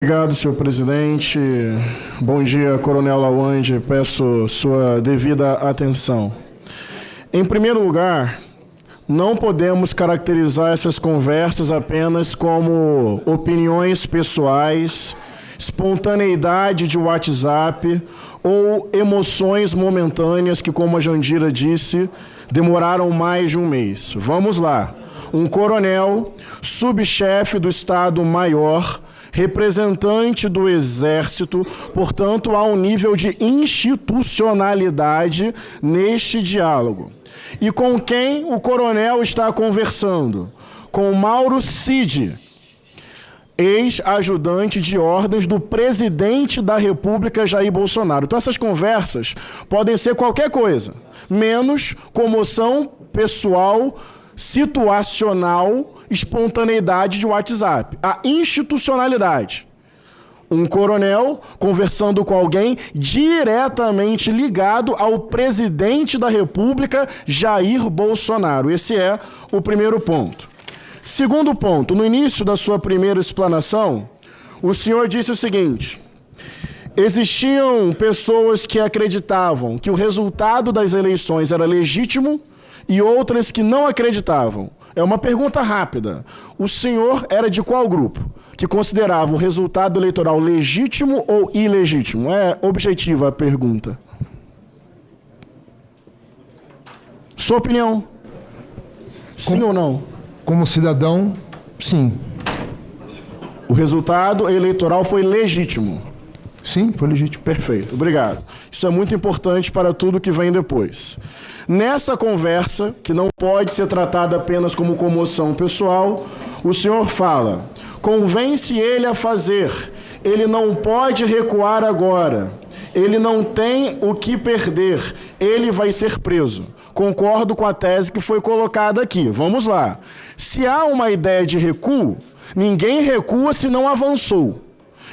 Obrigado, senhor presidente. Bom dia, Coronel Lawande. Peço sua devida atenção. Em primeiro lugar, não podemos caracterizar essas conversas apenas como opiniões pessoais, espontaneidade de WhatsApp ou emoções momentâneas que, como a Jandira disse, demoraram mais de um mês. Vamos lá. Um coronel, subchefe do Estado-Maior, representante do Exército, portanto, há um nível de institucionalidade neste diálogo. E com quem o coronel está conversando? Com Mauro Cid, ex-ajudante de ordens do presidente da República, Jair Bolsonaro. Então, essas conversas podem ser qualquer coisa, menos comoção pessoal, situacional, espontaneidade de WhatsApp. A institucionalidade. Um coronel conversando com alguém diretamente ligado ao presidente da República, Jair Bolsonaro. Esse é o primeiro ponto. Segundo ponto, no início da sua primeira explanação, o senhor disse o seguinte: existiam pessoas que acreditavam que o resultado das eleições era legítimo e outras que não acreditavam. É uma pergunta rápida. O senhor era de qual grupo? Que considerava o resultado eleitoral legítimo ou ilegítimo? É objetiva a pergunta. Sua opinião? Sim ou não? Como cidadão, sim. O resultado eleitoral foi legítimo? Sim, foi legítimo. Perfeito, obrigado. Isso é muito importante para tudo que vem depois. Nessa conversa, que não pode ser tratada apenas como comoção pessoal, o senhor fala: convence ele a fazer, ele não pode recuar agora, ele não tem o que perder, ele vai ser preso. Concordo com a tese que foi colocada aqui. Vamos lá. Se há uma ideia de recuo, ninguém recua se não avançou.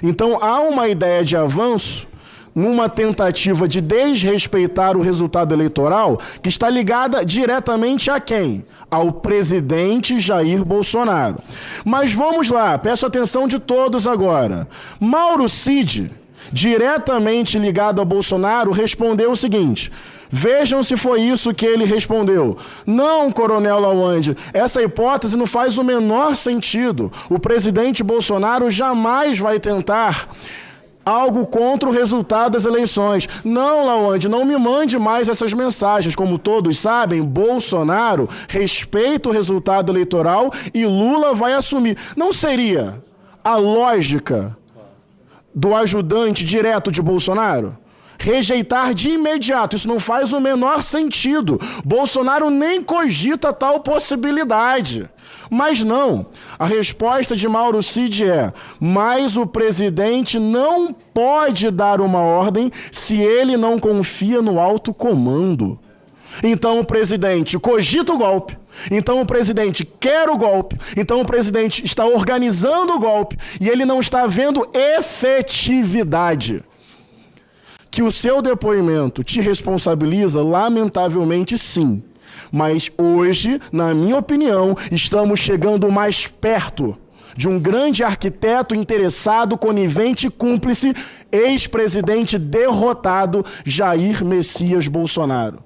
Então, há uma ideia de avanço numa tentativa de desrespeitar o resultado eleitoral que está ligada diretamente a quem? Ao presidente Jair Bolsonaro. Mas vamos lá, peço atenção de todos agora. Mauro Cid, diretamente ligado a Bolsonaro, respondeu o seguinte: vejam se foi isso que ele respondeu. Não, Coronel Lawande, essa hipótese não faz o menor sentido. O presidente Bolsonaro jamais vai tentar algo contra o resultado das eleições. Não, Lawande, não me mande mais essas mensagens. Como todos sabem, Bolsonaro respeita o resultado eleitoral e Lula vai assumir. Não seria a lógica do ajudante direto de Bolsonaro rejeitar de imediato? Isso não faz o menor sentido. Bolsonaro nem cogita tal possibilidade. Mas não. A resposta de Mauro Cid é: mas o presidente não pode dar uma ordem se ele não confia no alto comando. Então o presidente cogita o golpe. Então o presidente quer o golpe. Então o presidente está organizando o golpe e ele não está vendo efetividade. Que o seu depoimento te responsabiliza, lamentavelmente sim. Mas hoje, na minha opinião, estamos chegando mais perto de um grande arquiteto interessado, conivente e cúmplice, ex-presidente derrotado, Jair Messias Bolsonaro.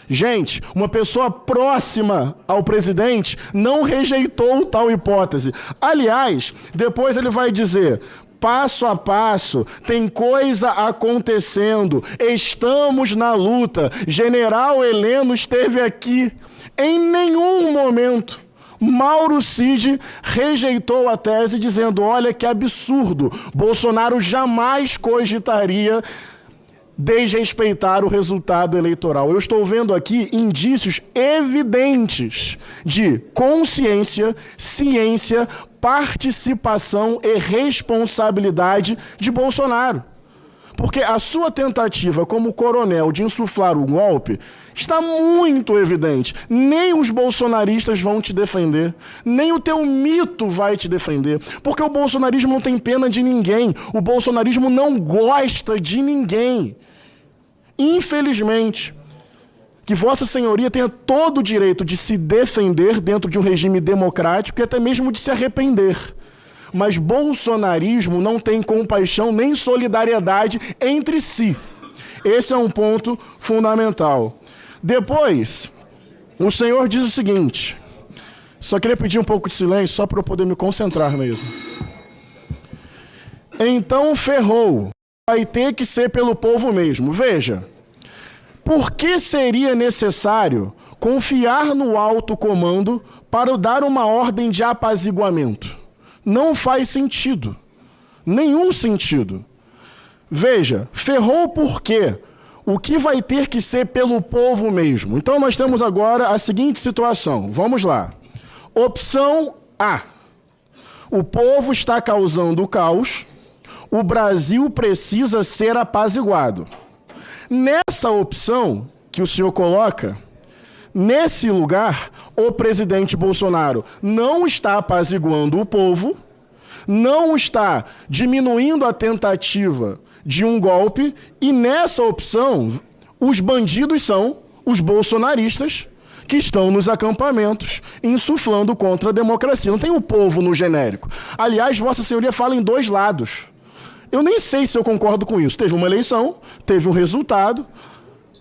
Gente, uma pessoa próxima ao presidente não rejeitou tal hipótese. Aliás, depois ele vai dizer: passo a passo, tem coisa acontecendo, estamos na luta, General Heleno esteve aqui. Em nenhum momento Mauro Cid rejeitou a tese dizendo: olha que absurdo, Bolsonaro jamais cogitaria desrespeitar o resultado eleitoral. Eu estou vendo aqui indícios evidentes de consciência, ciência, participação e responsabilidade de Bolsonaro. Porque a sua tentativa como coronel de insuflar o golpe está muito evidente. Nem os bolsonaristas vão te defender, nem o teu mito vai te defender, porque o bolsonarismo não tem pena de ninguém, o bolsonarismo não gosta de ninguém. Infelizmente, que Vossa Senhoria tenha todo o direito de se defender dentro de um regime democrático e até mesmo de se arrepender. mas bolsonarismo não tem compaixão nem solidariedade entre si. Esse é um ponto fundamental. Depois, o Senhor diz o seguinte, só queria pedir um pouco de silêncio, só para eu poder me concentrar mesmo. Então ferrou, vai ter que ser pelo povo mesmo. Veja, por que seria necessário confiar no alto comando para dar uma ordem de apaziguamento? Não faz sentido, nenhum sentido. Veja, ferrou por quê? O que vai ter que ser pelo povo mesmo? Então nós temos agora a seguinte situação, vamos lá. Opção A, o povo está causando caos, o Brasil precisa ser apaziguado. Nessa opção que o senhor coloca, nesse lugar, o presidente Bolsonaro não está apaziguando o povo, não está diminuindo a tentativa de um golpe, e nessa opção, os bandidos são os bolsonaristas que estão nos acampamentos, insuflando contra a democracia. Não tem o povo no genérico. Aliás, Vossa Senhoria fala em dois lados. Eu nem sei se eu concordo com isso. Teve uma eleição, teve um resultado,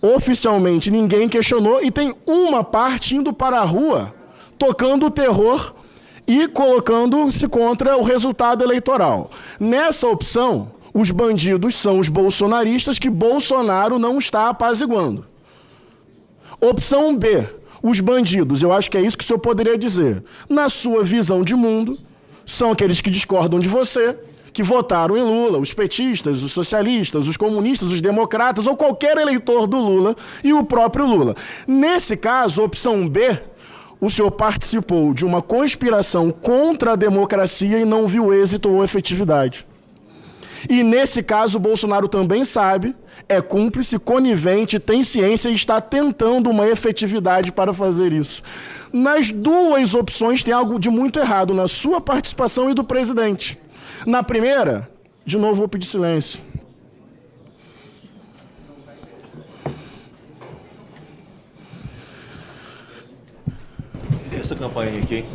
oficialmente ninguém questionou, e tem uma parte indo para a rua, tocando o terror e colocando-se contra o resultado eleitoral. Nessa opção, os bandidos são os bolsonaristas que Bolsonaro não está apaziguando. Opção B, os bandidos, eu acho que é isso que o senhor poderia dizer. Na sua visão de mundo, são aqueles que discordam de você, que votaram em Lula, os petistas, os socialistas, os comunistas, os democratas, ou qualquer eleitor do Lula e o próprio Lula. Nesse caso, opção B, o senhor participou de uma conspiração contra a democracia e não viu êxito ou efetividade. E nesse caso, o Bolsonaro também sabe, é cúmplice, conivente, tem ciência e está tentando uma efetividade para fazer isso. Nas duas opções tem algo de muito errado, na sua participação e do presidente. Na primeira, de novo vou pedir silêncio. E essa campainha aqui, hein?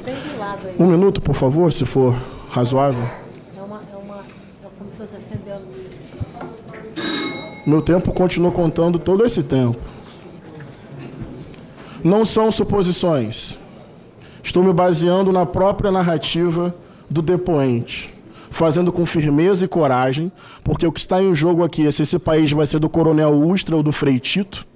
Bem do lado aí. Um minuto, por favor, se for razoável. É como se você acendeu a luz. Meu tempo continuou contando todo esse tempo. Não são suposições. Estou me baseando na própria narrativa do depoente, fazendo com firmeza e coragem, porque o que está em jogo aqui é se esse país vai ser do Coronel Ustra ou do Frei Tito.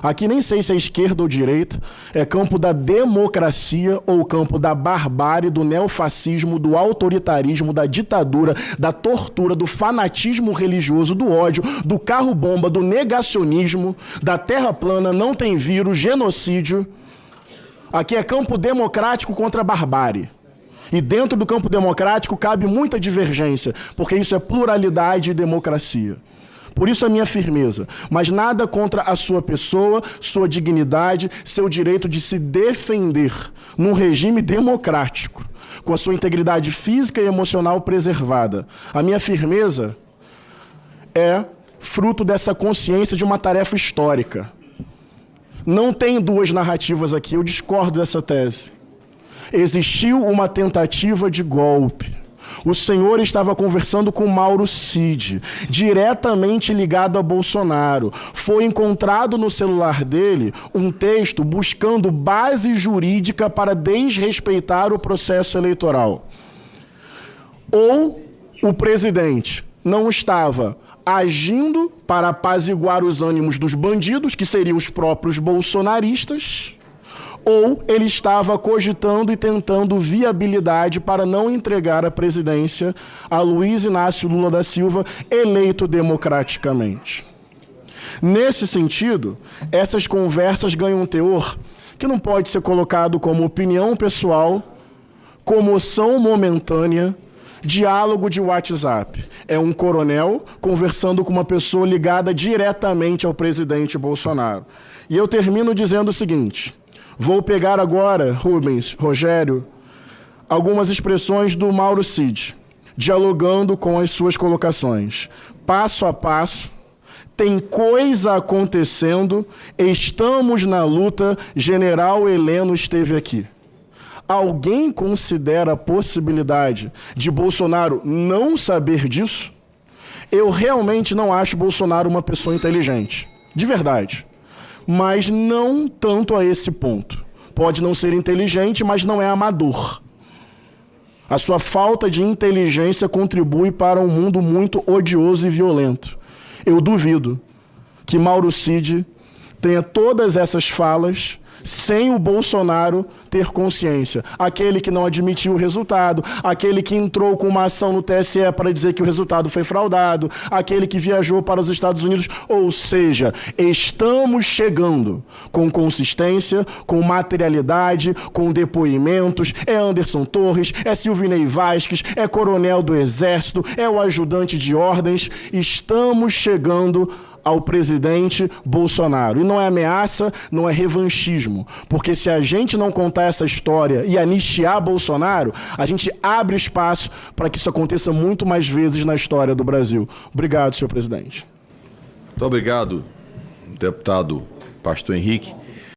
Aqui nem sei se é esquerda ou direita, é campo da democracia ou campo da barbárie, do neofascismo, do autoritarismo, da ditadura, da tortura, do fanatismo religioso, do ódio, do carro-bomba, do negacionismo, da terra plana, não tem vírus, genocídio. Aqui é campo democrático contra a barbárie. E dentro do campo democrático cabe muita divergência, porque isso é pluralidade e democracia. Por isso a minha firmeza, mas nada contra a sua pessoa, sua dignidade, seu direito de se defender num regime democrático, com a sua integridade física e emocional preservada. A minha firmeza é fruto dessa consciência de uma tarefa histórica. Não tem duas narrativas aqui, eu discordo dessa tese. Existiu uma tentativa de golpe. O senhor estava conversando com Mauro Cid, diretamente ligado a Bolsonaro. Foi encontrado no celular dele um texto buscando base jurídica para desrespeitar o processo eleitoral. Ou o presidente não estava agindo para apaziguar os ânimos dos bandidos, que seriam os próprios bolsonaristas, ou ele estava cogitando e tentando viabilidade para não entregar a presidência a Luiz Inácio Lula da Silva, eleito democraticamente. Nesse sentido, essas conversas ganham um teor que não pode ser colocado como opinião pessoal, comoção momentânea, diálogo de WhatsApp. É um coronel conversando com uma pessoa ligada diretamente ao presidente Bolsonaro. E eu termino dizendo o seguinte: vou pegar agora, Rubens, Rogério, algumas expressões do Mauro Cid, dialogando com as suas colocações. Passo a passo, tem coisa acontecendo, estamos na luta, General Heleno esteve aqui. Alguém considera a possibilidade de Bolsonaro não saber disso? Eu realmente não acho Bolsonaro uma pessoa inteligente. De verdade. Mas não tanto a esse ponto. Pode não ser inteligente, mas não é amador. A sua falta de inteligência contribui para um mundo muito odioso e violento. Eu duvido que Mauro Cid tenha todas essas falas sem o Bolsonaro ter consciência. Aquele que não admitiu o resultado, aquele que entrou com uma ação no TSE para dizer que o resultado foi fraudado, aquele que viajou para os Estados Unidos. Ou seja, estamos chegando com consistência, com materialidade, com depoimentos. É Anderson Torres, é Silvinei Vasquez, é coronel do Exército, é o ajudante de ordens. Estamos chegando ao presidente Bolsonaro. E não é ameaça, não é revanchismo. Porque se a gente não contar essa história e anistiar Bolsonaro, a gente abre espaço para que isso aconteça muito mais vezes na história do Brasil. Obrigado, senhor presidente. Muito obrigado, deputado Pastor Henrique.